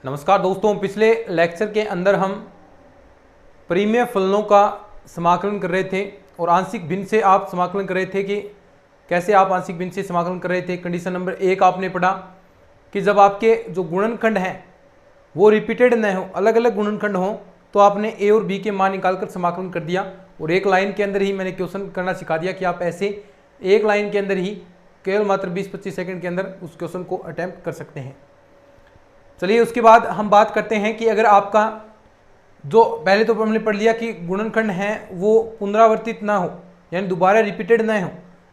नमस्कार दोस्तों, पिछले लेक्चर के अंदर हम परिमेय फलनों का समाकलन कर रहे थे और आंशिक भिन्न से आप समाकलन कर रहे थे कि कैसे आप आंशिक भिन्न से समाकलन कर रहे थे। कंडीशन नंबर 1 आपने पढ़ा कि जब आपके जो गुणनखंड हैं वो रिपीटेड न हो, अलग अलग गुणनखंड हो, तो आपने ए और बी के मान निकालकर समाकलन कर दिया। और एक लाइन के अंदर ही मैंने क्वेश्चन करना सिखा दिया कि आप ऐसे एक लाइन के अंदर ही केवल मात्र 20-25 सेकंड के अंदर उस क्वेश्चन को अटेम्प्ट कर सकते हैं। चलिए उसके बाद हम बात करते हैं कि अगर आपका जो पहले तो हमने पढ़ लिया कि गुणनखंड है वो पुनरावर्तित ना हो, यानी दोबारा रिपीटेड ना हो।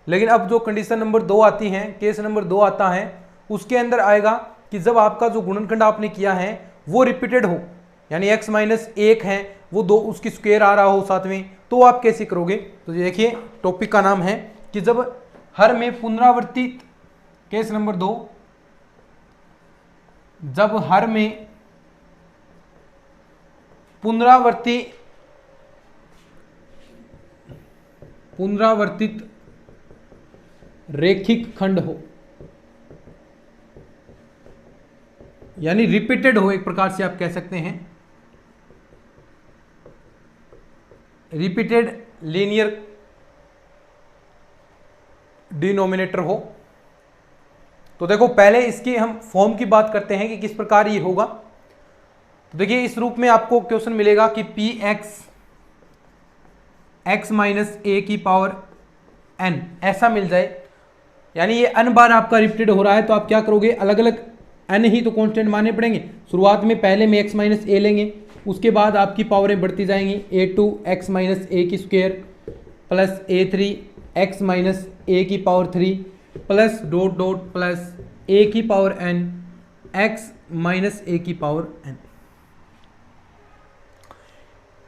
लेकिन अब जो कंडीशन नंबर 2 आती है, केस नंबर 2 आता है, उसके अंदर आएगा कि जब आपका जो गुणनखंड आपने किया है वो रिपीटेड हो, यानी x माइनस 1 है वो 2 उसकी स्क्वायर आ रहा हो साथ में, तो आप कैसे करोगे। तो देखिए टॉपिक का नाम है कि जब हर में पुनरावर्तित, केस नंबर 2, जब हर में पुनरावर्तित रेखिक खंड हो, यानी रिपीटेड हो, एक प्रकार से आप कह सकते हैं रिपीटेड लीनियर डिनोमिनेटर हो। तो देखो पहले इसकी हम फॉर्म की बात करते हैं कि किस प्रकार ये होगा। तो देखिए इस रूप में आपको क्वेश्चन मिलेगा कि P x x minus a की पावर एन ऐसा मिल जाए, यानी ये n बार आपका रिपीटेड हो रहा है। तो आप क्या करोगे, अलग अलग n ही तो कांस्टेंट मानने पड़ेंगे। शुरुआत में पहले में x माइनस ए लेंगे, उसके बाद आपकी पावरें बढ़ती जाएंगी, a2 x माइनस ए की square plus a3 x minus a की power 3 plus dot dot plus a की power n x minus a की पावर n।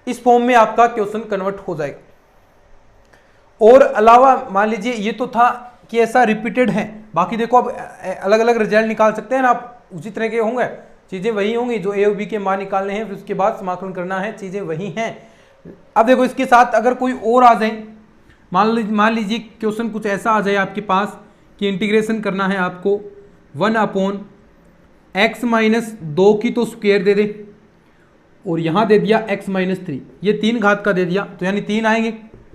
इस फॉर्म में आपका क्वेश्चन कन्वर्ट हो जाएगा। और अलावा मान लीजिए ये तो था कि ऐसा रिपीटेड है, बाकी देखो अब अलग अलग रिजल्ट निकाल सकते हैं ना आप, उसी तरह के होंगे, चीज़ें वही होंगी, जो ए और बी के मान निकालने हैं फिर उसके बाद समाकलन करना है, चीज़ें वही हैं। अब देखो इसके साथ अगर कोई और आ जाए, मान लीजिए क्वेश्चन कुछ ऐसा आ जाए आपके पास कि इंटीग्रेशन करना है आपको 1/x माइनस 2 की तो स्क्वायर दे दे और यहाँ दे दिया x माइनस 3, ये 3 घात का दे दिया, तो यानी 3 आएंगे।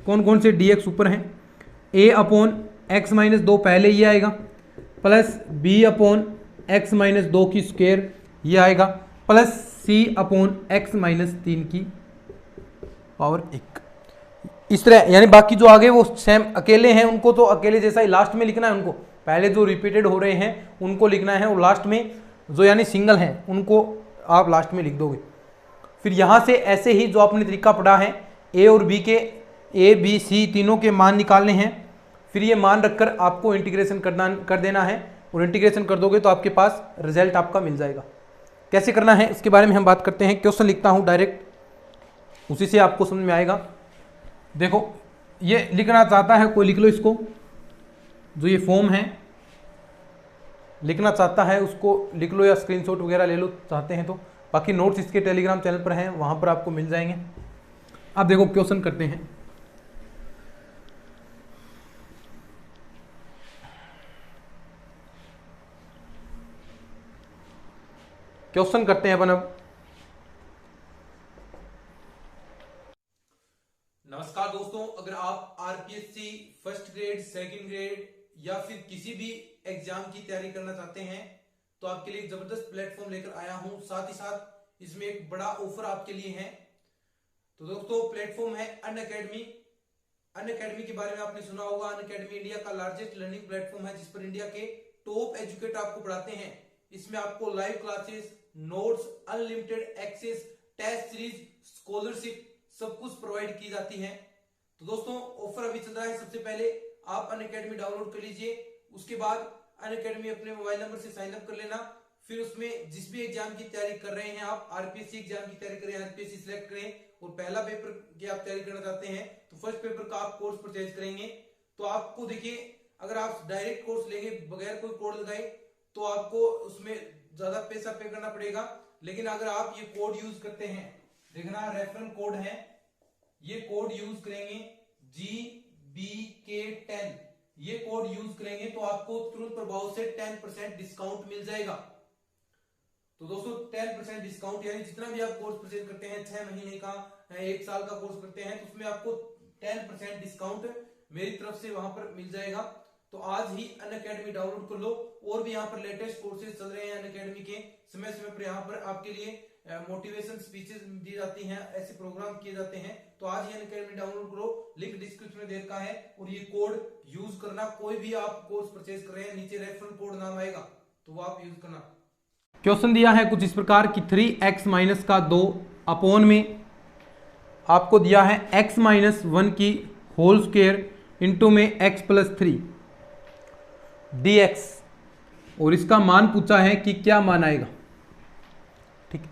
कौन कौन से dx ऊपर हैं, a अपॉन एक्स माइनस 2 पहले ये आएगा, plus b upon x minus 2 की स्क्वायर ये आएगा, plus c upon x minus 3 की पावर 1। इस तरह यानी बाकी जो आगे वो सेम अकेले हैं, उनको तो अकेले जैसा ही लास्ट में लिखना है, उनको पहले जो रिपीटेड हो रहे हैं उनको लिखना है, और लास्ट में जो यानी सिंगल हैं उनको आप लास्ट में लिख दोगे। फिर यहाँ से ऐसे ही जो आपने तरीका पढ़ा है, ए और बी के ए बी सी तीनों के मान निकालने हैं, फिर ये मान रखकर आपको इंटीग्रेशन कर देना है, और इंटीग्रेशन कर दोगे तो आपके पास रिजल्ट आपका मिल जाएगा। कैसे करना है इसके बारे में हम बात करते हैं। क्वेश्चन लिखता हूँ डायरेक्ट, उसी से आपको समझ में आएगा। देखो ये लिखना चाहता है कोई लिख लो इसको, जो ये फॉर्म है लिखना चाहता है उसको लिख लो, या स्क्रीनशॉट वगैरह ले लो चाहते हैं तो, बाकी नोट्स इसके टेलीग्राम चैनल पर हैं, वहाँ पर आपको मिल जाएंगे। अब देखो क्वेश्चन करते हैं। क्वेश्चन करते हैं अपन अब। नमस्कार दोस्तों, अगर आप RPSC first grade, second grade या फिर किसी भी एग्जाम की तैयारी करना चाहते हैं तो आपके लिए जबरदस्त प्लेटफॉर्म लेकर आया हूं। साथ ही साथ इसमें एक बड़ा ऑफर आपके लिए है। तो दोस्तों प्लेटफॉर्म है अनअकैडमी। अनअकैडमी के बारे में आपने सुना होगा। अनअकैडमी इंडिया का लार्जेस्ट लर्निंग प्लेटफॉर्म है, जिस पर इंडिया के टॉप एजुकेटर आपको पढ़ाते हैं। इसमें आपको live classes, notes, unlimited access, test series, scholarship सब कुछ प्रोवाइड की जाती है। तो दोस्तों ऑफर अभी चल रहा है। सबसे पहले आप अनअकैडमी डाउनलोड कर लीजिए, उसके बाद अनअकैडमी अपने मोबाइल नंबर से साइन अप कर लेना। फिर उसमें जिस भी एग्जाम की तैयारी कर रहे हैं, आप आरपीएससी एग्जाम की तैयारी करें, आरपीएससी सिलेक्ट करें, और पहला पेपर की आप तैयारी करना चाहते हैं तो फर्स्ट पेपर का आप कोर्स परचेज करेंगे तो आपको देखिए, अगर आप डायरेक्ट कोर्स लेंगे बगैर कोई कोड लगाए तो आपको उसमें ज्यादा पैसा पे करना पड़ेगा। लेकिन अगर आप ये कोड यूज करते हैं, देखना रेफरल कोड है, ये कोड यूज करेंगे GBK10, ये कोड यूज करेंगे तो आपको तुरंत प्रभाव से 10% डिस्काउंट मिल जाएगा। तो दोस्तों 10% डिस्काउंट, यानी जितना भी आप कोर्स परचेज करते हैं 6 महीने का, 1 साल का कोर्स करते हैं, तो उसमें आपको 10% डिस्काउंट मेरी तरफ से वहां पर मिल जाएगा। तो आज ही अनअकैडमी डाउनलोड कर लो। और भी यहाँ पर लेटेस्ट कोर्सेज चल रहे हैं अनअकैडमी के, समय समय पर यहाँ पर आपके लिए मोटिवेशन स्पीचेस दी जाती हैं, ऐसे प्रोग्राम किए जाते हैं। तो आज ही अनअकैडमी डाउनलोड करो, लिंक डिस्क्रिप्शन में दे रखा है, और ये कोड यूज करना। कोई भी आप कोर्स परचेज कर रहे हैं, नीचे रेफरल कोड नाम आएगा, तो वो आप यूज करना। क्वेश्चन दिया है कुछ इस प्रकार कि 3x माइनस का 2 अपॉन में आपको दिया है x माइनस 1 की होल स्क्वायर इंटू में x प्लस 3 dx, और इसका मान पूछा है कि क्या मान आएगा। ठीक है,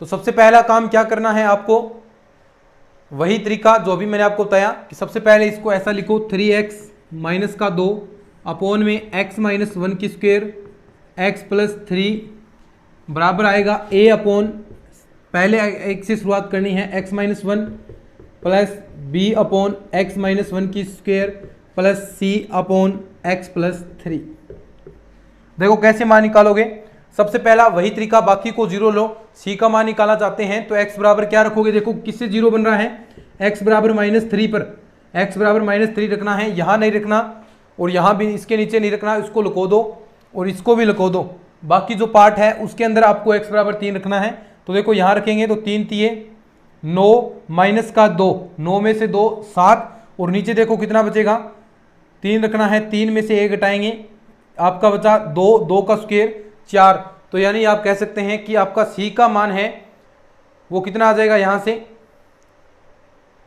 तो सबसे पहला काम क्या करना है आपको, वही तरीका जो अभी मैंने आपको बताया कि सबसे पहले इसको ऐसा लिखो 3x माइनस का 2 अपॉन में x माइनस 1 की स्क्वायर x प्लस 3 बराबर आएगा a अपॉन, पहले एक से शुरुआत करनी है, x minus 1 plus b upon x minus 1 की square plus c upon x plus 3। देखो कैसे मान निकालोगे, सबसे पहला वही तरीका, बाकी को जीरो लो। c का मान निकालना चाहते हैं तो x बराबर क्या रखोगे, देखो किससे जीरो बन रहा है, x बराबर -3 पर x बराबर -3 रखना है, यहाँ नहीं रखना और यहाँ भी इसके नीचे नहीं रखना, इसको लुको दो और इसको भी लुको दो। बाकी जो पार्ट है उसके अंदर आपको x बराबर 3 रखना है। तो देखो यहाँ रखेंगे तो 3 तिये 9 माइनस का 2, 9 में से 2 7, और नीचे देखो कितना बचेगा, 3 रखना है, 3 में से 1 घटाएंगे, आपका बचा 2, 2 का स्क्वायर 4। तो यानी आप कह सकते हैं कि आपका c का मान है वो कितना आ जाएगा, यहाँ से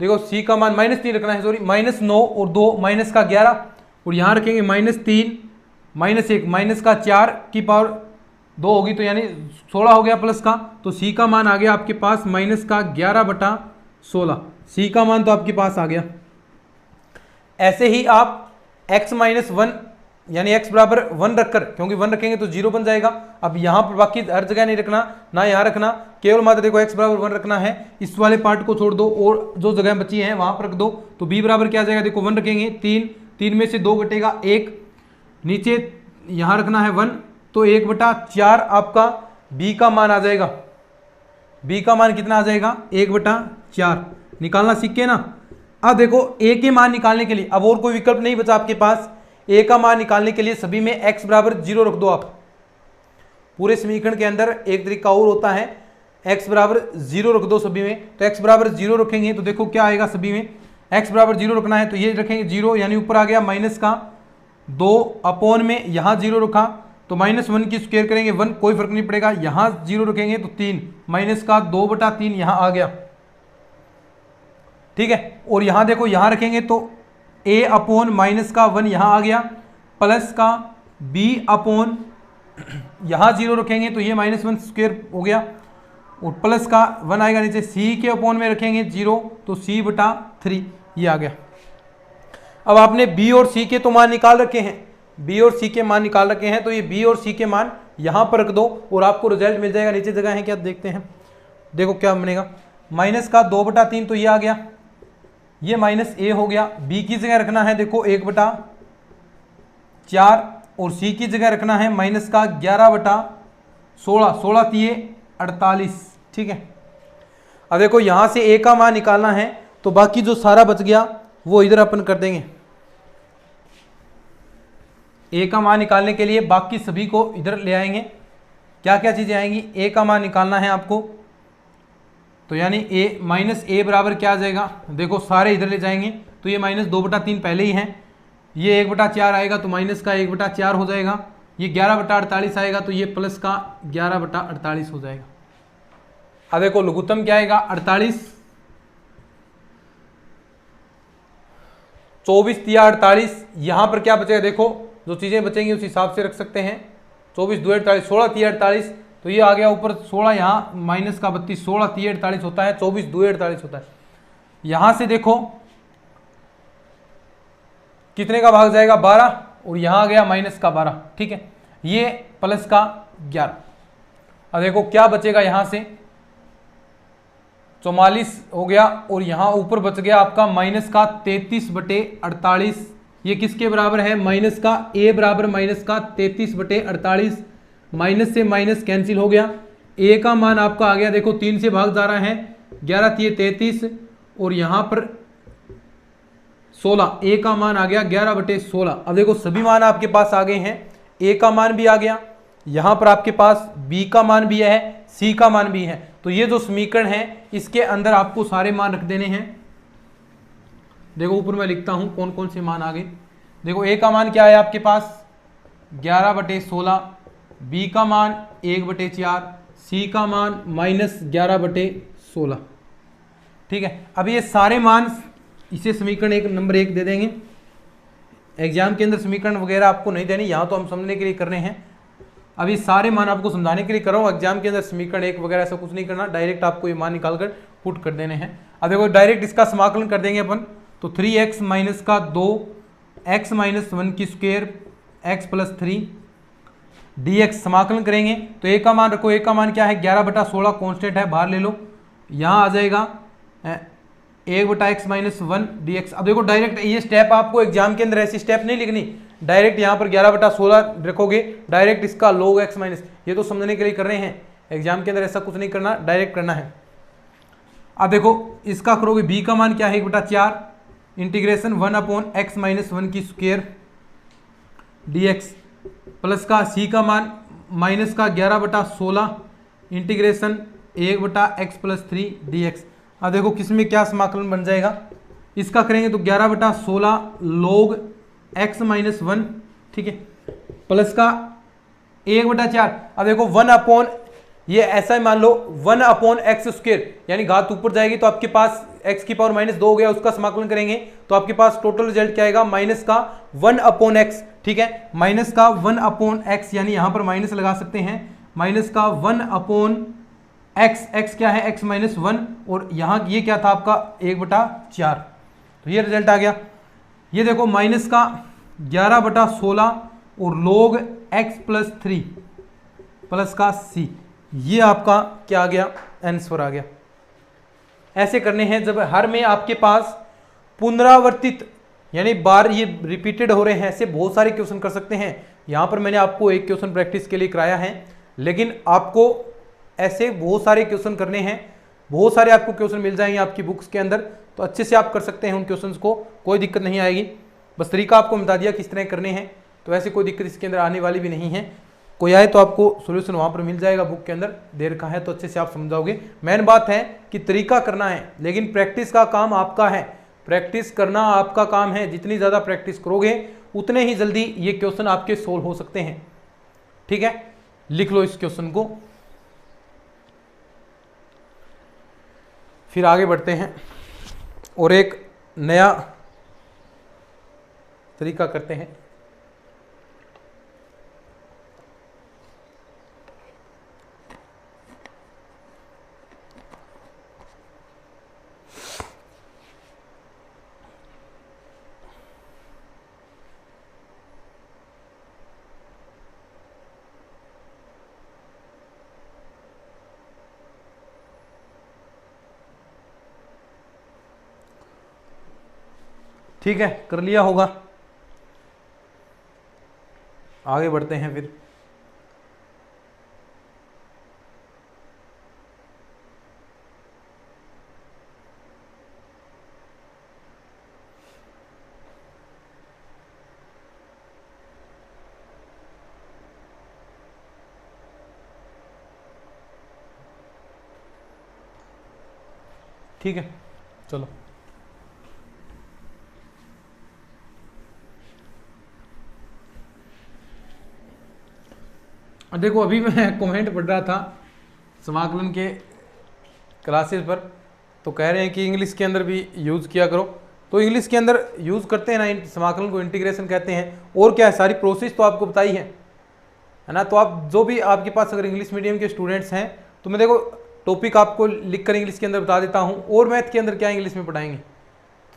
देखो c का मान -3 रखना है, सॉरी -9 और 2 माइनस का 11, और यहाँ रखेंगे -3 -1 माइनस का 4 की पावर 2 होगी, तो यानी 16 हो गया प्लस का। तो c का मान आ गया आपके पास माइनस का 11/16, c का मान तो आपके पास आ गया। ऐसे ही आप x माइनस 1 यानी x बराबर 1 रखकर, क्योंकि 1 रखेंगे तो 0 बन जाएगा। अब यहाँ पर बाकी हर जगह नहीं रखना, ना यहाँ रखना, केवल मात्र देखो x बराबर 1 रखना है, इस वाले पार्ट को छोड़ दो और जो जगह बची है वहां पर रख दो। तो b बराबर क्या आ जाएगा, देखो 1 रखेंगे 3, 3 में से 2 घटेगा 1, नीचे यहाँ रखना है 1, तो 1/4 आपका b का मान आ जाएगा। b का मान कितना आ जाएगा, 1/4 निकालना सीख के ना। अब देखो a के मान निकालने के लिए अब और कोई विकल्प नहीं बचा आपके पास, a का मान निकालने के लिए सभी में x बराबर 0 रख दो। आप पूरे समीकरण के अंदर एक तरीका और होता है, x बराबर 0 रख दो सभी में। तो x बराबर 0 रखेंगे तो देखो क्या आएगा, सभी में x बराबर 0 रखना है तो ये रखेंगे 0, यानी ऊपर आ गया माइनस का 2 अपॉन में यहाँ 0 रखा तो -1 की स्क्वायर करेंगे 1, कोई फर्क नहीं पड़ेगा, यहाँ 0 रखेंगे तो 3 माइनस का 2/3 यहाँ आ गया। ठीक है, और यहाँ देखो यहाँ रखेंगे तो a अपॉन माइनस का 1 यहाँ आ गया, प्लस का b अपॉन यहाँ 0 रखेंगे तो ये -1 स्क्वायर हो गया, और प्लस का 1 आएगा नीचे, c के अपॉन में रखेंगे 0 तो c/3 ये आ गया। अब आपने b और c के तो मान निकाल रखे हैं, b और c के मान निकाल रखे हैं, तो ये b और c के मान यहाँ पर रख दो और आपको रिजल्ट मिल जाएगा। नीचे जगह है क्या, देखते हैं, देखो क्या बनेगा, माइनस का 2/3 तो ये आ गया, ये -a हो गया, b की जगह रखना है देखो 1/4 और c की जगह रखना है माइनस का 11/16, 16 तिये 48। ठीक है, अब देखो यहां से a का मान निकालना है तो बाकी जो सारा बच गया वो इधर अपन कर देंगे। a का मान निकालने के लिए बाकी सभी को इधर ले आएंगे। क्या क्या चीजें आएंगी, a का मान निकालना है आपको, तो यानी a बराबर क्या आ जाएगा, देखो सारे इधर ले जाएंगे तो ये -2/3 पहले ही है, ये 1/4 आएगा तो माइनस का 1/4 हो जाएगा, ये 11/48 आएगा तो ये प्लस का 11/48 हो जाएगा। अब देखो लघुत्तम क्या आएगा, 48, 24 तिया 48, यहाँ पर क्या बचेगा, देखो जो चीज़ें बचेंगी उस हिसाब से रख सकते हैं। 24 2 48, 16 तिया 48, तो ये आ गया ऊपर 16, यहाँ माइनस का 32, 16 तिया 48 होता है, 24 2 48 होता है। यहाँ से देखो कितने का भाग जाएगा, 12, और यहाँ आ गया माइनस का 12। ठीक है, ये प्लस का 11। अब देखो क्या बचेगा, यहाँ से 44 हो गया और यहाँ ऊपर बच गया आपका माइनस का 33/48। ये किसके बराबर है, माइनस का a बराबर माइनस का 33/48, माइनस से माइनस कैंसिल हो गया ए का मान आपका आ गया, देखो 3 से भाग जा रहा है, 11 3 33 और यहां पर 16, ए का मान आ गया 11/16। अब देखो सभी मान आपके पास आ गए हैं, ए का मान भी आ गया, यहां पर आपके पास बी का मान भी है, सी का मान भी है। तो ये जो समीकरण है इसके अंदर आपको सारे मान रख देने हैं। देखो ऊपर मैं लिखता हूं कौन कौन से मान आ गए। देखो ए का मान क्या है आपके पास 11/16, बी का मान 1/4, सी का मान -11/16। ठीक है, अब ये सारे मान इसे समीकरण नंबर 1 दे देंगे। एग्जाम के अंदर समीकरण वगैरह आपको नहीं देनी, यहाँ तो हम समझने के लिए करने हैं। अब ये सारे मान आपको समझाने के लिए कर रहा हूँ, एग्जाम के अंदर समीकरण 1 वगैरह ऐसा कुछ नहीं करना, डायरेक्ट आपको ये मान निकाल कर पुट कर देने हैं। अब देखो डायरेक्ट इसका समाकलन कर देंगे अपन, तो 3x माइनस का 2 x माइनस 1 की स्क्वायर x प्लस 3 dx समाकलन करेंगे। तो ए का मान रखो, ए का मान क्या है 11/16 कॉन्स्टेंट है, बाहर ले लो, यहाँ आ जाएगा 1/x माइनस 1 dx। अब देखो डायरेक्ट ये स्टेप आपको एग्जाम के अंदर ऐसी स्टेप नहीं लिखनी, डायरेक्ट यहाँ पर 11/16 रखोगे, डायरेक्ट इसका log x माइनस, ये तो समझने के लिए कर रहे हैं, एग्जाम के अंदर ऐसा कुछ नहीं करना, डायरेक्ट करना है। अब देखो इसका करोगे, b का मान क्या है 1/4 इंटीग्रेशन 1/x माइनस 1 की स्क्वायर dx प्लस का c का मान माइनस का 11/16 इंटीग्रेशन 1/x प्लस 3 dx। अब देखो किसमें क्या समाकलन बन जाएगा, इसका करेंगे तो 11/16 log x माइनस 1, ठीक है, प्लस का 1/4। अब देखो 1 ये ऐसा ही मान लो 1/x स्क्वायर, यानी घात ऊपर जाएगी तो आपके पास x की पावर -2 हो गया, उसका समाकलन करेंगे तो आपके पास टोटल रिजल्ट क्या आएगा माइनस का 1/x। ठीक है, माइनस का 1/x, यानी यहां पर माइनस लगा सकते हैं, माइनस का 1/x, x क्या है x माइनस 1, और यहां ये क्या था आपका 1/4। तो ये रिजल्ट आ गया। ये देखो माइनस का 11/16 और log x प्लस 3 प्लस का c, ये आपका क्या आ गया आंसर आ गया। ऐसे करने हैं जब हर में आपके पास पुनरावर्तित यानी बार ये रिपीटेड हो रहे हैं, ऐसे बहुत सारे क्वेश्चन कर सकते हैं। यहां पर मैंने आपको एक क्वेश्चन प्रैक्टिस के लिए कराया है, लेकिन आपको ऐसे बहुत सारे क्वेश्चन करने हैं, बहुत सारे आपको क्वेश्चन मिल जाएंगे आपकी बुक्स के अंदर, तो अच्छे से आप कर सकते हैं उन क्वेश्चंस को, कोई दिक्कत नहीं आएगी। बस तरीका आपको बता दिया किस तरह करने हैं, तो ऐसे कोई दिक्कत इसके अंदर आने वाली भी नहीं है। कोई आए तो आपको सोल्यूशन वहाँ पर मिल जाएगा बुक के अंदर, देर का है तो अच्छे से आप समझाओगे। मेन बात है कि तरीका करना है, लेकिन प्रैक्टिस का काम आपका है, प्रैक्टिस करना आपका काम है। जितनी ज़्यादा प्रैक्टिस करोगे उतने ही जल्दी ये क्वेश्चन आपके सोल्व हो सकते हैं। ठीक है, लिख लो इस क्वेश्चन को, फिर आगे बढ़ते हैं और एक नया तरीका करते हैं। ठीक है, कर लिया होगा, आगे बढ़ते हैं फिर। ठीक है, चलो देखो, अभी मैं कमेंट पढ़ रहा था समाकलन के क्लासेस पर, तो कह रहे हैं कि इंग्लिश के अंदर भी यूज़ किया करो। तो इंग्लिश के अंदर यूज़ करते हैं ना, समाकलन को इंटीग्रेशन कहते हैं, और क्या है, सारी प्रोसेस तो आपको बताई है ना। तो आप जो भी आपके पास अगर इंग्लिश मीडियम के स्टूडेंट्स हैं, तो मैं देखो टॉपिक आपको लिख कर इंग्लिश के अंदर बता देता हूँ, और मैथ के अंदर क्या इंग्लिश में पढ़ाएंगे,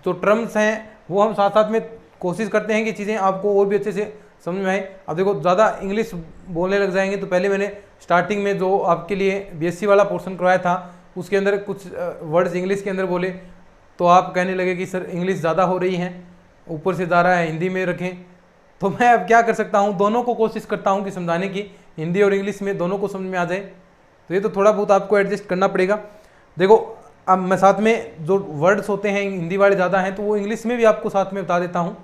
तो टर्म्स हैं वो हम साथ साथ में कोशिश करते हैं कि चीज़ें आपको और भी अच्छे से समझ में आए। अब देखो ज़्यादा इंग्लिश बोलने लग जाएंगे, तो पहले मैंने स्टार्टिंग में जो आपके लिए बीएससी वाला पोर्शन करवाया था, उसके अंदर कुछ वर्ड्स इंग्लिश के अंदर बोले, तो आप कहने लगे कि सर इंग्लिश ज़्यादा हो रही है, ऊपर से जा रहा है, हिंदी में रखें। तो मैं अब क्या कर सकता हूँ, दोनों को कोशिश करता हूँ कि समझाने की, हिंदी और इंग्लिश में दोनों को समझ में आ जाए। तो ये तो थोड़ा बहुत आपको एडजस्ट करना पड़ेगा। देखो अब मैं साथ में जो वर्ड्स होते हैं हिंदी वाले ज़्यादा हैं तो वो इंग्लिश में भी आपको साथ में बता देता हूँ।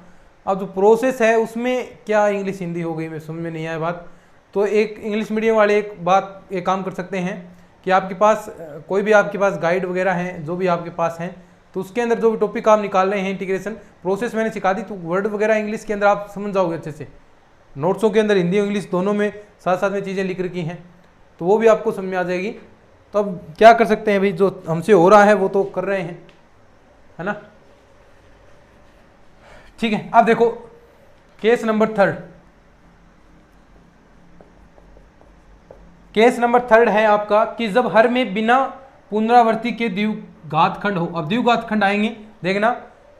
अब जो प्रोसेस है उसमें क्या इंग्लिश हिंदी हो गई, मैं समझ में नहीं आया बात। तो एक इंग्लिश मीडियम वाले एक काम कर सकते हैं कि आपके पास कोई भी आपके पास गाइड वगैरह हैं जो भी आपके पास हैं, तो उसके अंदर जो भी टॉपिक आप निकाल रहे हैं इंटीग्रेशन प्रोसेस मैंने सिखा दी, तो वर्ड वगैरह इंग्लिश के अंदर आप समझ जाओगे अच्छे से। नोट्सों के अंदर हिंदी और इंग्लिश दोनों में साथ साथ में चीज़ें लिख रखी हैं तो वो भी आपको समझ में आ जाएगी। तो अब क्या कर सकते हैं भाई, जो हमसे हो रहा है वो तो कर रहे हैं, है ना। ठीक है, अब देखो case number third. Case number third है आपका कि जब हर में बिना पुनरावृत्ति के द्विघात खंड हो। अब द्विघात खंड आएंगे, देखना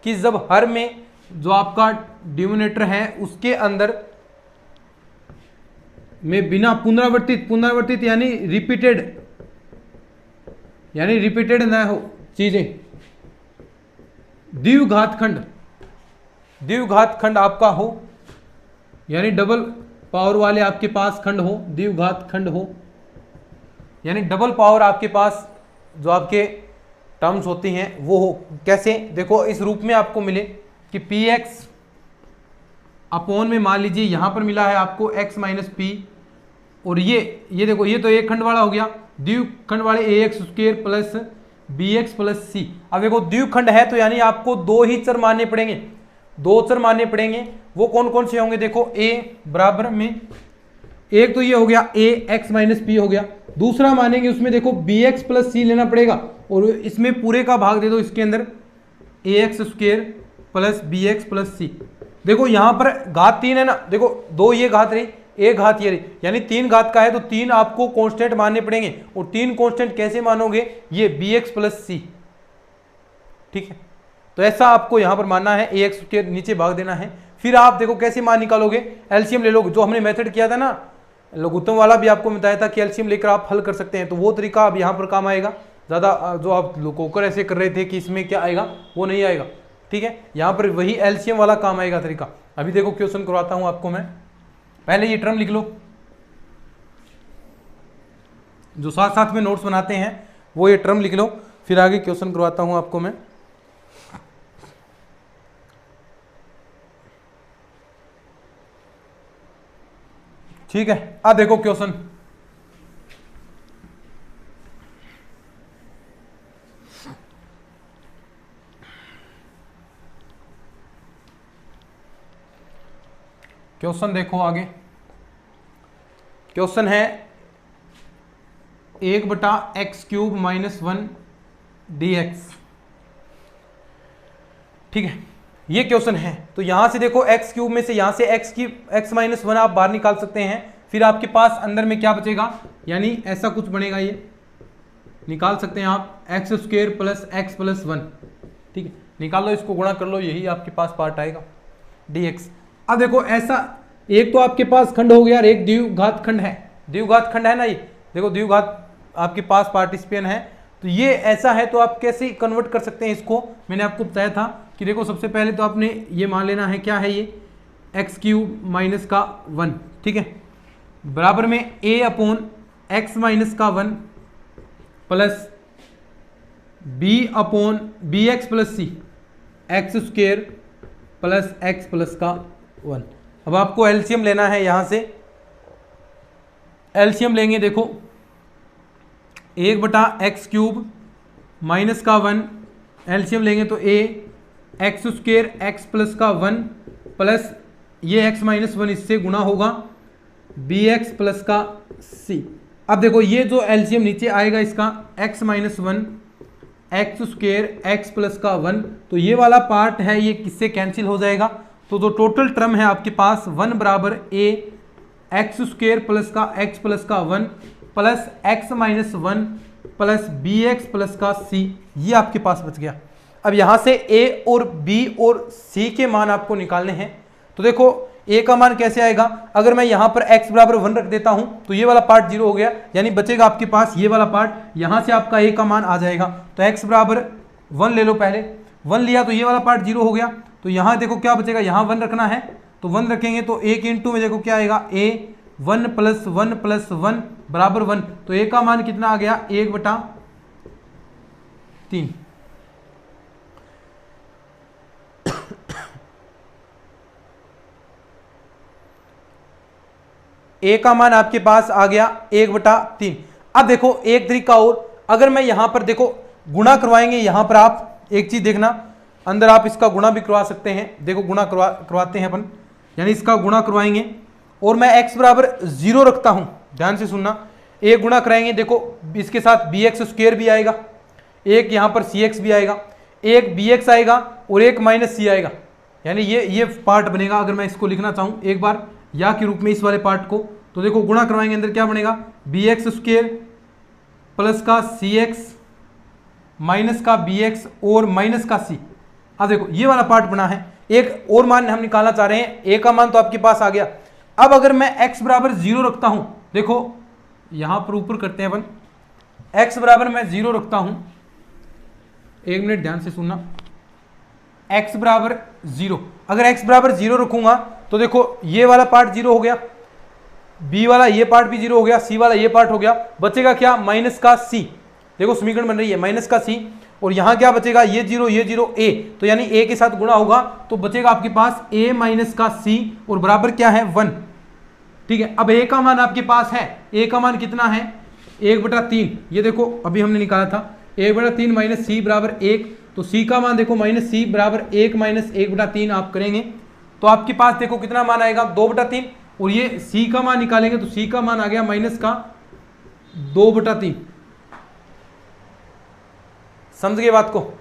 कि जब हर में जो आपका डिनोमिनेटर है उसके अंदर में बिना पुनरावर्तित यानी रिपीटेड ना हो चीजें, द्विघात खंड आपका हो, यानी डबल पावर वाले आपके पास खंड हो, द्विघात खंड हो, यानी डबल पावर आपके पास जो आपके टर्म्स होती हैं वो हो। कैसे, देखो इस रूप में आपको मिले कि px अपॉन में मान लीजिए यहां पर मिला है आपको x माइनस पी, और ये देखो ये तो एक खंड वाला हो गया, द्विखंड वाले ax square plus bx plus C. अब देखो द्विखंड है तो यानी आपको दो ही चर मानने पड़ेंगे, दो चर मानने पड़ेंगे। वो कौन कौन से होंगे, देखो a बराबर में एक तो ये हो गया a x माइनस पी हो गया, दूसरा मानेंगे उसमें देखो bx प्लस सी लेना पड़ेगा, और इसमें पूरे का भाग दे दो इसके अंदर ax square plus bx plus C. देखो यहां पर घात 3 है ना, देखो दो ये घात रही, एक घात ये रही, यानी 3 घात का है तो 3 आपको कांस्टेंट मानने पड़ेंगे। और 3 कांस्टेंट कैसे मानोगे, ये bx प्लस सी, ठीक है। तो ऐसा आपको यहां पर मानना है, ax के नीचे भाग देना है। फिर आप देखो कैसे मान निकालोगे, एलसीएम ले लोगे, जो हमने मेथड किया था ना लघुत्तम वाला भी आपको बताया था कि एलसीएम लेकर आप हल कर सकते हैं, तो वो तरीका अब यहाँ पर काम आएगा। ज़्यादा जो आप लोकोकर ऐसे कर रहे थे कि इसमें क्या आएगा वो नहीं आएगा, ठीक है। यहाँ पर वही एलसीएम वाला काम आएगा तरीका। अभी देखो क्वेश्चन करवाता हूँ आपको मैं, पहले ये टर्म लिख लो, जो साथ साथ में नोट्स बनाते हैं वो ये टर्म लिख लो, फिर आगे क्वेश्चन करवाता हूँ आपको मैं। ठीक है, अब देखो क्वेश्चन, देखो आगे क्वेश्चन है 1/x³ माइनस 1 dx, ठीक है, ये क्वेश्चन है। तो यहां से देखो x³ में से यहां से x माइनस 1 आप बाहर निकाल सकते हैं, फिर आपके पास अंदर में क्या बचेगा, यानी ऐसा कुछ बनेगा, ये निकाल सकते हैं आप x square plus x plus 1, ठीक है, निकाल लो, इसको गुणा कर लो, यही आपके पास पार्ट आएगा dx। अब देखो ऐसा एक तो आपके पास खंड हो गया और एक द्विघात खंड है, द्विघात खंड है ना, ये देखो द्विघात आपके पास पार्टिसिपेंट है, तो ये ऐसा है। तो आप कैसे कन्वर्ट कर सकते हैं इसको, मैंने आपको बताया था कि देखो सबसे पहले तो आपने ये मान लेना है, क्या है ये, x³ माइनस का 1, ठीक है, बराबर में a अपॉन x माइनस का 1 plus b upon bx plus C, x square plus x plus का 1। अब आपको एलसीएम लेना है, यहां से एलसीएम लेंगे, देखो 1/x³ माइनस का 1, एलसीएम लेंगे तो a x square x plus का 1 प्लस ये x माइनस 1 इससे गुणा होगा bx प्लस का c। अब देखो ये जो एलसीएम नीचे आएगा इसका x minus 1 x square x plus का 1, तो ये वाला पार्ट है ये किससे कैंसिल हो जाएगा। तो जो टोटल टर्म है आपके पास 1 बराबर a x स्क्वायर प्लस का x प्लस का 1 plus x minus 1 plus bx plus का c, ये आपके पास बच गया। अब यहां से a और b और c के मान आपको निकालने हैं। तो देखो a का मान कैसे आएगा, अगर मैं यहां पर x बराबर 1 रख देता हूं तो ये वाला पार्ट 0 हो गया, यानी बचेगा आपके पास ये वाला पार्ट, यहां से आपका a का मान आ जाएगा। तो x बराबर 1 ले लो, पहले 1 लिया तो ये वाला पार्ट 0 हो गया। तो यहां देखो क्या बचेगा, यहां 1 रखना है तो 1 रखेंगे तो 1 इंटू में देखो क्या आएगा, a 1 प्लस 1 प्लस 1 बराबर 1, तो ए का मान कितना आ गया 1/3। ए का मान आपके पास आ गया 1/3। अब देखो एक तरीका और, अगर मैं यहां पर देखो गुणा करवाएंगे, यहां पर आप एक चीज देखना, अंदर आप इसका गुणा भी करवा सकते हैं। देखो गुणा करवाते हैं अपन, यानी इसका गुणा करवाएंगे और मैं x बराबर 0 रखता हूं, ध्यान से सुनना। एक गुणा कराएंगे, देखो इसके साथ bx² भी आएगा, एक यहां पर cx भी आएगा, एक bx आएगा और एक -c आएगा, यानी ये पार्ट बनेगा। अगर मैं इसको लिखना चाहूं एक बार या के रूप में इस वाले पार्ट को, तो देखो गुणा करवाएंगे, अंदर क्या बनेगा bx² प्लस का cx माइनस का bx और माइनस का c। अब देखो ये वाला पार्ट बना है। एक और मान हम निकालना चाह रहे हैं, a का मान तो आपके पास आ गया। अब अगर मैं x बराबर 0 रखता हूं, देखो यहां पर ऊपर करते हैं अपन, x बराबर मैं 0 रखता हूं, एक मिनट ध्यान से सुनना, x बराबर 0, अगर x बराबर 0 रखूंगा तो देखो ये वाला पार्ट 0 हो गया, b वाला ये पार्ट भी 0 हो गया, c वाला ये पार्ट हो गया, बचेगा क्या माइनस का c। देखो समीकरण बन रही है माइनस का c, और यहां क्या बचेगा ये 0 a, तो यानी a के साथ गुणा होगा तो बचेगा आपके पास a माइनस का c और बराबर क्या है 1। ठीक है, अब a का मान आपके पास है, a का मान कितना है 1/3, ये देखो अभी हमने निकाला था 1/3 माइनस c बराबर 1, तो c का मान देखो माइनस c बराबर 1 माइनस 1/3 आप करेंगे तो आपके पास देखो कितना मान आएगा 2/3, और ये c का मान निकालेंगे तो c का मान आ गया माइनस का 2/3। समझ गए बात को,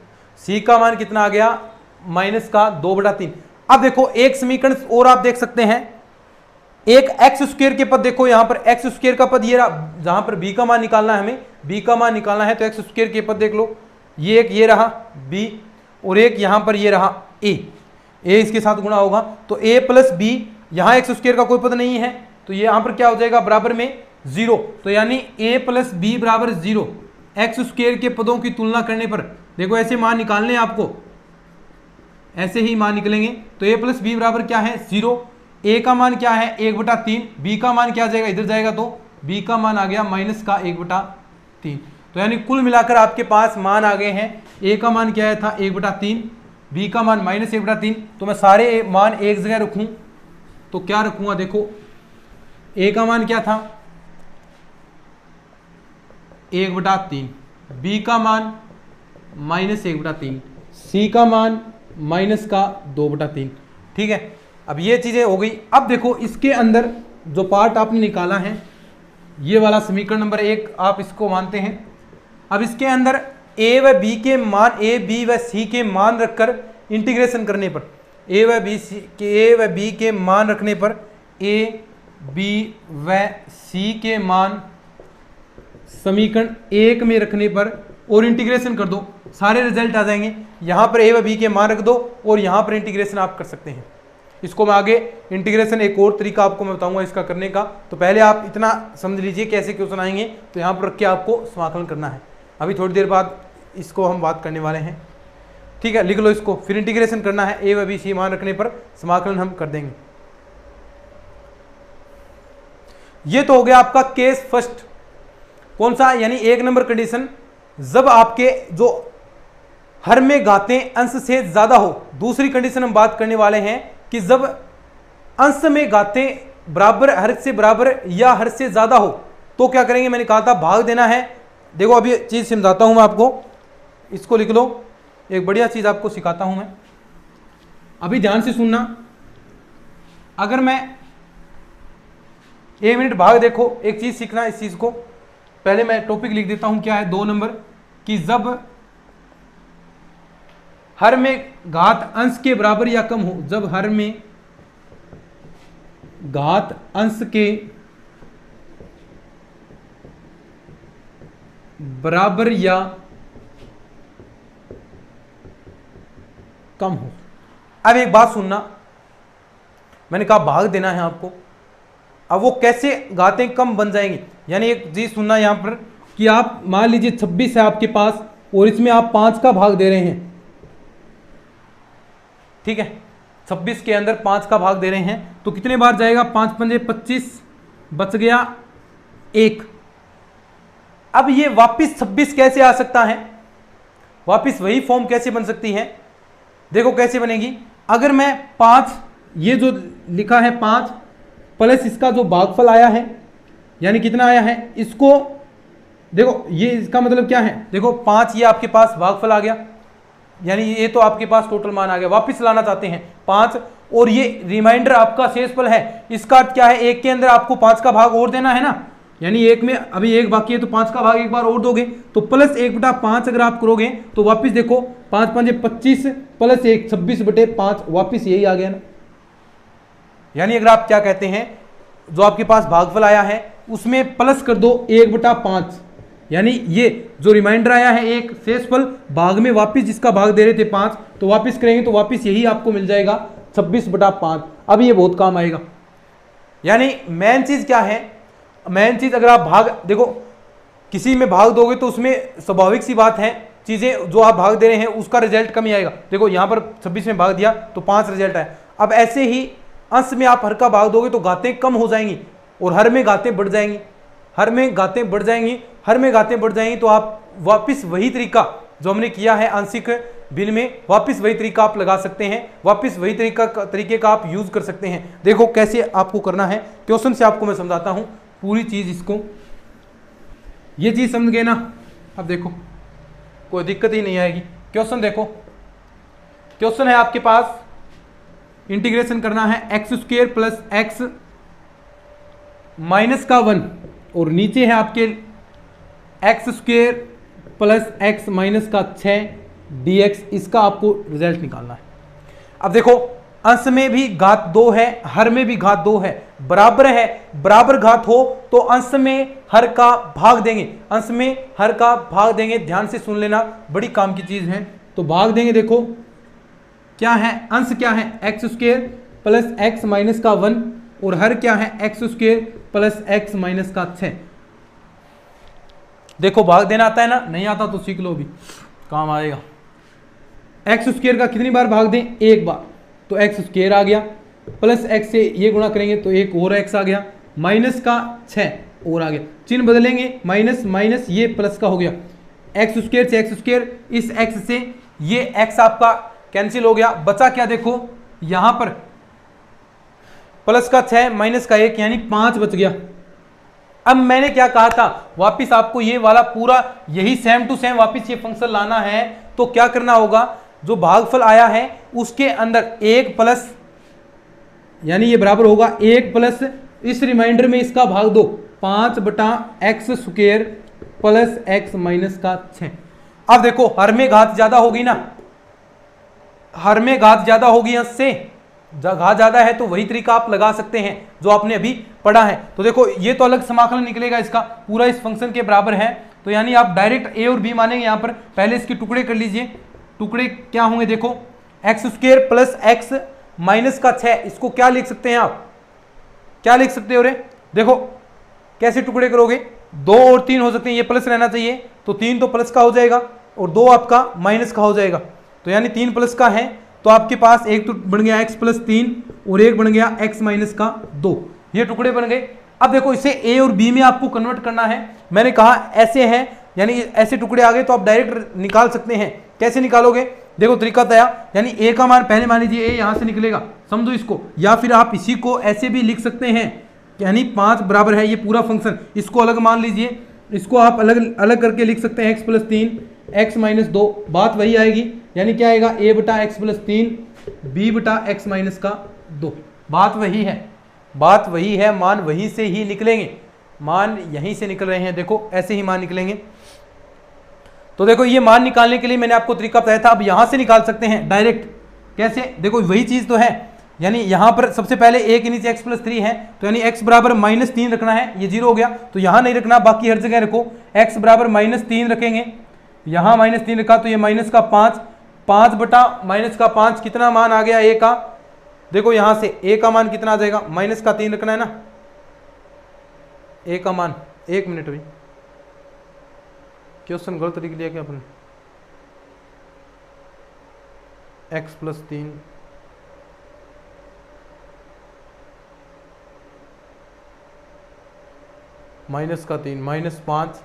c का मान कितना आ गया माइनस का 2/3। अब देखो एक समीकरण और आप देख सकते हैं, एक x² के पद देखो, यहां पर x² का पद ये रहा, जहां पर b का मान निकालना है हमें, b का मान निकालना है तो x² के पद देख लो, ये एक ये रहा b और एक यहां पर ये रहा a इसके साथ गुणा होगा तो a प्लस b, यहां x² का कोई पद नहीं है तो ये यहां पर क्या हो जाएगा बराबर में 0, तो यानी a प्लस b बराबर 0। x² के पदों की तुलना करने पर देखो ऐसे मान निकालने हैं आपको, ऐसे ही मान निकलेंगे, तो a प्लस b बराबर क्या है 0, a का मान क्या है 1/3, b का मान क्या जाएगा इधर जाएगा तो b का मान आ गया माइनस का 1/3। तो यानी कुल मिलाकर आपके पास मान आ गए हैं, a का मान क्या है था 1/3, b का मान माइनस 1/3। तो मैं सारे मान एक जगह रखूं तो क्या रखूंगा, देखो a का मान क्या था 1/3, b का मान माइनस 1/3, c का मान माइनस का 2/3। ठीक है, अब ये चीजें हो गई। अब देखो इसके अंदर जो पार्ट आपने निकाला है, ये वाला समीकरण नंबर 1 आप इसको मानते हैं। अब इसके अंदर a व b के मान, a b व c के मान रखकर इंटीग्रेशन करने पर, a व b के मान रखने पर a b व c के मान समीकरण 1 में रखने पर और इंटीग्रेशन कर दो, सारे रिजल्ट आ जाएंगे। यहां पर a व b के मान रख दो और यहां पर इंटीग्रेशन आप कर सकते हैं। इसको मैं आगे इंटीग्रेशन एक और तरीका आपको मैं बताऊंगा इसका करने का, तो पहले आप इतना समझ लीजिए कैसे क्वेश्चन आएंगे, तो यहाँ पर रख के आपको समाकलन करना है। अभी थोड़ी देर बाद इसको हम बात करने वाले हैं। ठीक है, लिख लो इसको, फिर इंटीग्रेशन करना है, a व b c मान रखने पर समाकलन हम कर देंगे। ये तो हो गया आपका केस फर्स्ट, कौन सा, यानी 1 नंबर कंडीशन, जब आपके जो हर में घातें अंश से ज्यादा हो। दूसरी कंडीशन हम बात करने वाले हैं कि जब अंश में घातें बराबर, हर से बराबर या हर से ज्यादा हो तो क्या करेंगे, मैंने कहा था भाग देना है। देखो अभी चीज समझाता हूं मैं आपको, इसको लिख लो, एक बढ़िया चीज आपको सिखाता हूं मैं, अभी ध्यान से सुनना। अगर मैं 1 मिनट भाग देखो, एक चीज सीखना, इस चीज को पहले मैं टॉपिक लिख देता हूं, क्या है 2 नंबर, कि जब हर में घात अंश के बराबर या कम हो, जब हर में घात अंश के बराबर या कम हो। अब एक बात सुनना, मैंने कहा भाग देना है आपको, अब वो कैसे घातें कम बन जाएंगी, यानी एक चीज सुनना यहां पर कि आप मान लीजिए 26 है आपके पास और इसमें आप 5 का भाग दे रहे हैं। ठीक है, 26 के अंदर 5 का भाग दे रहे हैं तो कितने बार जाएगा, 5 पंजे 25, बच गया 1, अब ये वापिस 26 कैसे आ सकता है, वापिस वही फॉर्म कैसे बन सकती है, देखो कैसे बनेगी। अगर मैं 5, ये जो लिखा है 5 प्लस इसका जो भागफल आया है, यानी कितना आया है, इसको देखो, ये इसका मतलब क्या है, देखो 5 ये आपके पास भागफल आ गया, यानी ये तो आपके पास टोटल मान आ गया। वापिस लाना चाहते हैं 5, और ये रिमाइंडर आपका शेषफल है, इसका अर्थ क्या है, 1 के अंदर आपको 5 का भाग और देना है ना, यानी 1 में अभी 1 बाकी है तो 5 का भाग एक बार और दोगे, तो प्लस 1/5 अगर आप करोगे तो वापिस देखो 5 5 25 प्लस 1 26/5, वापिस यही आ गया ना। यानी अगर आप क्या कहते हैं, जो आपके पास भागफल आया है उसमें प्लस कर दो 1/5, यानी ये जो रिमाइंडर आया है एक शेषफल, भाग में वापिस जिसका भाग दे रहे थे 5, तो वापिस करेंगे तो वापिस यही आपको मिल जाएगा 26/5। अब ये बहुत काम आएगा। यानी मेन चीज क्या है, मेन चीज अगर आप भाग देखो, किसी में भाग दोगे तो उसमें स्वाभाविक सी बात है, चीजें जो आप भाग दे रहे हैं उसका रिजल्ट कम ही आएगा। देखो यहां पर 26 में भाग दिया तो 5 रिजल्ट आया। अब ऐसे ही अंश में आप हर का भाग दोगे तो घातें कम हो जाएंगी और हर में घातें बढ़ जाएंगी, हर में घातें बढ़ जाएंगी, हर में घातें बढ़ जाएंगी, तो आप वापिस वही तरीका जो हमने किया है आंशिक भिन्न में, वापिस वही तरीका आप लगा सकते हैं, वापिस वही तरीके का आप यूज कर सकते हैं। देखो कैसे आपको करना है, क्वेश्चन से आपको मैं समझाता हूं पूरी चीज। इसको ये चीज समझ गए ना, अब देखो कोई दिक्कत ही नहीं आएगी। क्वेश्चन देखो, क्वेश्चन है आपके पास इंटीग्रेशन करना है x² प्लस x माइनस का 1, और नीचे है आपके x² प्लस x माइनस का 6 dx, इसका आपको रिजल्ट निकालना है। अब देखो अंश में भी घात 2 है, हर में भी घात 2 है, बराबर है, बराबर घात हो तो अंश में हर का भाग देंगे, अंश में हर का भाग देंगे। ध्यान से सुन लेना, बड़ी काम की चीज है। तो भाग देंगे, देखो क्या है, अंश क्या है x² प्लस x माइनस का 1, और हर क्या है x² प्लस x माइनस का 6। देखो भाग देना आता है ना, नहीं आता तो सीख लो, भी काम आएगा। x² का कितनी बार भाग दें, एक बार, तो x² आ गया, प्लस x से ये गुणा करेंगे तो एक और x आ गया, माइनस का 6 और आ गया, चिन्ह बदलेंगे, माइनस माइनस ये प्लस का हो गया, x² से x², इस x से ये x आपका कैंसिल हो गया, बचा क्या, देखो यहां पर प्लस का 6 माइनस का 1 यानी 5 बच गया। अब मैंने क्या कहा था, वापिस आपको ये वाला पूरा यही सेम टू सेम वापिस ये फंक्शन लाना है, तो क्या करना होगा, जो भागफल आया है उसके अंदर 1 प्लस, यानी ये बराबर होगा 1 प्लस इस रिमाइंडर में इसका भाग दो, 5/x² प्लस x माइनस का 6। अब देखो हर में घात ज्यादा होगी ना, हर में घात ज्यादा होगी, इससे घात ज्यादा है तो वही तरीका आप लगा सकते हैं जो आपने अभी पढ़ा है। तो देखो ये तो अलग समाकलन निकलेगा, इसका पूरा इस फंक्शन के बराबर है, तो यानी आप डायरेक्ट a और b मानेंगे। यहां पर पहले इसके टुकड़े कर लीजिए, टुकड़े क्या होंगे, देखो x² प्लस x माइनस का 6, इसको क्या लिख सकते हैं आप, क्या लिख सकते हो रे, देखो कैसे टुकड़े करोगे, 2 और 3 हो सकते हैं, ये प्लस रहना चाहिए तो 3 तो प्लस का हो जाएगा और 2 आपका माइनस का हो जाएगा, तो यानी 3 प्लस का है, तो आपके पास एक तो बन गया x प्लस 3 और एक बन गया x माइनस का 2, ये टुकड़े बन गए। अब देखो इसे a और b में आपको कन्वर्ट करना है, मैंने कहा ऐसे है, यानी ऐसे टुकड़े आ गए तो आप डायरेक्ट निकाल सकते हैं। कैसे निकालोगे, देखो तरीका तया, यानी a का मान पहले मान लीजिए a यहां से निकलेगा, समझो इसको, या फिर आप इसी को ऐसे भी लिख सकते हैं, यानी 5 बराबर है ये पूरा फंक्शन, इसको अलग मान लीजिए, इसको आप अलग अलग करके लिख सकते हैं x प्लस 3 x माइनस 2, बात वही आएगी, यानी क्या आएगा a/x प्लस 3 b/x माइनस का 2, बात वही है, बात वही है, मान वहीं से ही निकलेंगे, मान यहीं से निकल रहे हैं, देखो ऐसे ही मान निकलेंगे। तो देखो ये मान निकालने के लिए मैंने आपको तरीका बताया था, अब यहां से निकाल सकते हैं डायरेक्ट, कैसे, देखो वही चीज तो है, यानी यहां पर सबसे पहले a के नीचे x प्लस 3 है, तो यानी x बराबर -3 रखना है, ये 0 हो गया, तो यहां नहीं रखना, बाकी हर जगह रखो, x बराबर -3 रखेंगे, यहां -3 रखा तो ये माइनस का 5, 5 बटा माइनस का 5 कितना मान आ गया a का, देखो यहां से a का मान कितना आ जाएगा, माइनस का 3 रखना है ना, a का मान, 1 मिनट भी, क्वेश्चन गलत लिख लिया क्या आपने, x प्लस 3 माइनस का 3 -5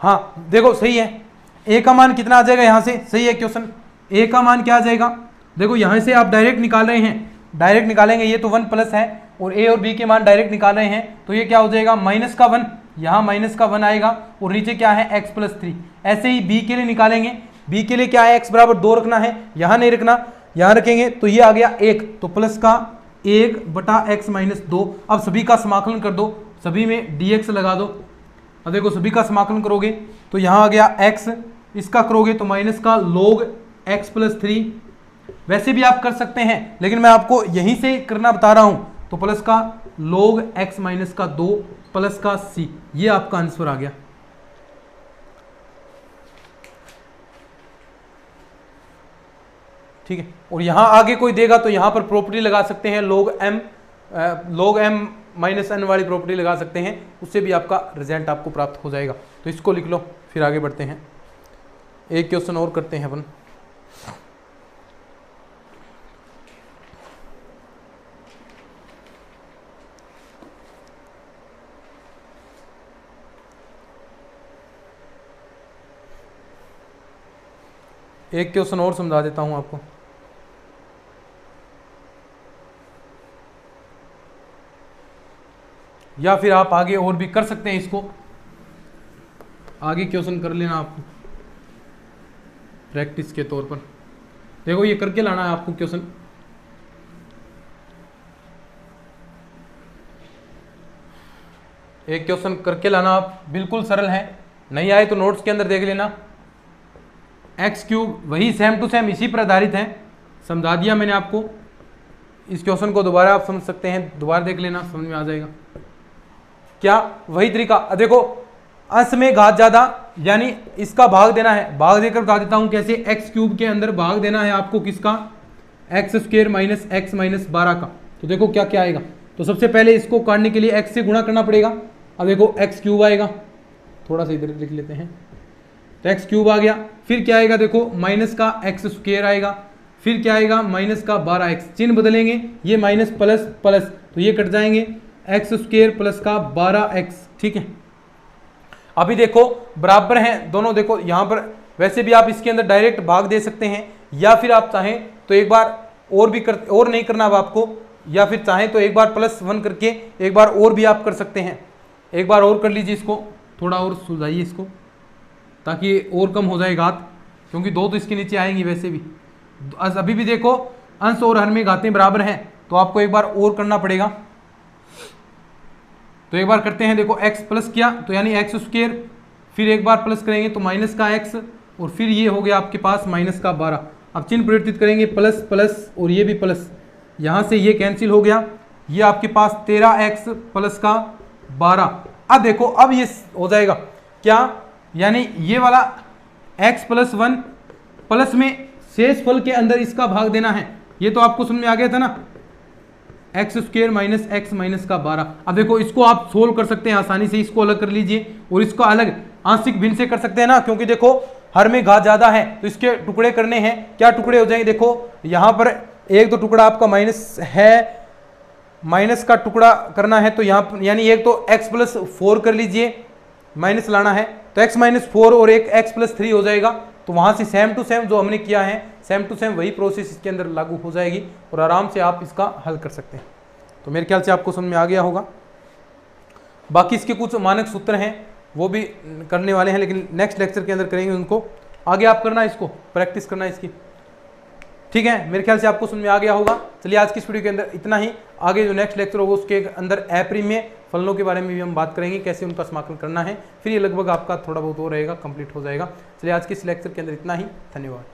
हाँ देखो सही है, ए का मान कितना आ जाएगा यहाँ से, सही है क्वेश्चन, ए का मान क्या आ जाएगा, देखो यहाँ से आप डायरेक्ट निकाल रहे हैं, डायरेक्ट निकालेंगे, ये तो 1 प्लस है और ए और बी के मान डायरेक्ट निकाल रहे हैं, तो ये क्या हो जाएगा माइनस का 1, यहाँ माइनस का 1 आएगा और नीचे क्या है x प्लस 3। ऐसे ही बी के लिए निकालेंगे, बी के लिए क्या है x बराबर 2 रखना है, यहाँ नहीं रखना, यहाँ रखेंगे तो ये आ गया 1, तो प्लस का 1 बटा x माइनस 2। अब सभी का समाकलन कर दो, सभी में dx लगा दो। अब देखो सभी का समाकलन करोगे तो यहाँ आ गया x, इसका करोगे तो माइनस का log x प्लस 3। वैसे भी आप कर सकते हैं लेकिन मैं आपको यहीं से करना बता रहा हूं, तो प्लस का log x माइनस का 2 प्लस का c, ये आपका आंसर आ गया। ठीक है, और यहां आगे कोई देगा तो यहां पर प्रॉपर्टी लगा सकते हैं, log m माइनस n वाली प्रॉपर्टी लगा सकते हैं, उससे भी आपका रिजल्ट आपको प्राप्त हो जाएगा। तो इसको लिख लो, फिर आगे बढ़ते हैं, एक क्वेश्चन और करते हैं अपन। एक क्वेश्चन और समझा देता हूं आपको। या फिर आप आगे और भी कर सकते हैं, इसको आगे क्वेश्चन कर लेना आपको प्रैक्टिस के तौर पर। देखो ये करके लाना है आपको क्वेश्चन। एक क्वेश्चन करके लाना आप, बिल्कुल सरल है, नहीं आए तो नोट्स के अंदर देख लेना। एक्स क्यूब वही सेम टू सेम इसी पर आधारित है, समझा दिया मैंने आपको। इस क्वेश्चन को दोबारा आप समझ सकते हैं, दोबारा देख लेना, समझ में आ जाएगा। क्या वही तरीका, देखो अंश में घात ज्यादा, यानी इसका भाग देना है, भाग देकर बता देता हूं कैसे। एक्स क्यूब के अंदर भाग देना है आपको किसका, x square minus x minus 12 का। तो देखो क्या क्या आएगा, तो सबसे पहले इसको काटने के लिए एक्स से गुणा करना पड़ेगा। अब देखो एक्स क्यूब आएगा, थोड़ा सा इधर लिख लेते हैं, तो एक्स क्यूब आ गया। फिर क्या आएगा, देखो माइनस का एक्स स्क्वायर आएगा, फिर क्या आएगा माइनस का 12x, चिन्ह बदलेंगे, ये माइनस प्लस प्लस, तो ये कट जाएंगे, एक्स स्क्वायर प्लस का 12x। ठीक है, अभी देखो बराबर हैं दोनों, देखो यहाँ पर वैसे भी आप इसके अंदर डायरेक्ट भाग दे सकते हैं, या फिर आप चाहें तो एक बार और भी कर, और नहीं करना अब आपको, या फिर चाहें तो एक बार +1 करके एक बार और भी आप कर सकते हैं। एक बार और कर लीजिए, इसको थोड़ा और सुलझाइए इसको, ताकि और कम हो जाए घात, क्योंकि 2 तो इसके नीचे आएंगी वैसे भी। अभी भी देखो अंश और हर में घातें बराबर हैं, तो आपको एक बार और करना पड़ेगा। तो एक बार करते हैं, देखो x प्लस किया तो यानी एक्स स्क्वायर, फिर एक बार प्लस करेंगे तो माइनस का x, और फिर ये हो गया आपके पास माइनस का 12। अब चिन्ह परिवर्तित करेंगे, प्लस प्लस और ये भी प्लस, यहाँ से ये कैंसिल हो गया, ये आपके पास 13x प्लस का 12। अब देखो अब ये हो जाएगा क्या, यानी ये वाला x प्लस 1 प्लस में शेष फल के अंदर इसका भाग देना है। ये तो आपको समझ में आ गया था ना, x square minus x minus का 12। अब देखो इसको आप सोल्व कर सकते हैं आसानी से, इसको अलग कर लीजिए और इसको अलग आंशिक भिन्न से कर सकते हैं ना, क्योंकि देखो हर में घात ज्यादा है तो इसके टुकड़े करने हैं। क्या टुकड़े हो जाएंगे, देखो यहाँ पर एक तो टुकड़ा आपका माइनस है, माइनस का टुकड़ा करना है, तो यहाँ पर यानी एक तो x प्लस 4 कर लीजिए, माइनस लाना है तो x माइनस 4 और एक x प्लस 3 हो जाएगा। तो वहां से सेम टू सेम जो हमने किया है, सेम टू सेम वही प्रोसेस इसके अंदर लागू हो जाएगी और आराम से आप इसका हल कर सकते हैं। तो मेरे ख्याल से आपको समझ में आ गया होगा। बाकी इसके कुछ मानक सूत्र हैं वो भी करने वाले हैं, लेकिन नेक्स्ट लेक्चर के अंदर करेंगे उनको। आगे आप करना, इसको प्रैक्टिस करना इसकी, ठीक है। मेरे ख्याल से आपको समझ में आ गया होगा। चलिए आज की इस वीडियो के अंदर इतना ही। आगे जो नेक्स्ट लेक्चर होगा उसके अंदर में फलनों के बारे में भी हम बात करेंगे, कैसे उनका समाकलन करना है। फिर ये लगभग आपका थोड़ा बहुत हो रहेगा, कंप्लीट हो जाएगा। चलिए आज के इस लेक्चर के अंदर इतना ही, धन्यवाद।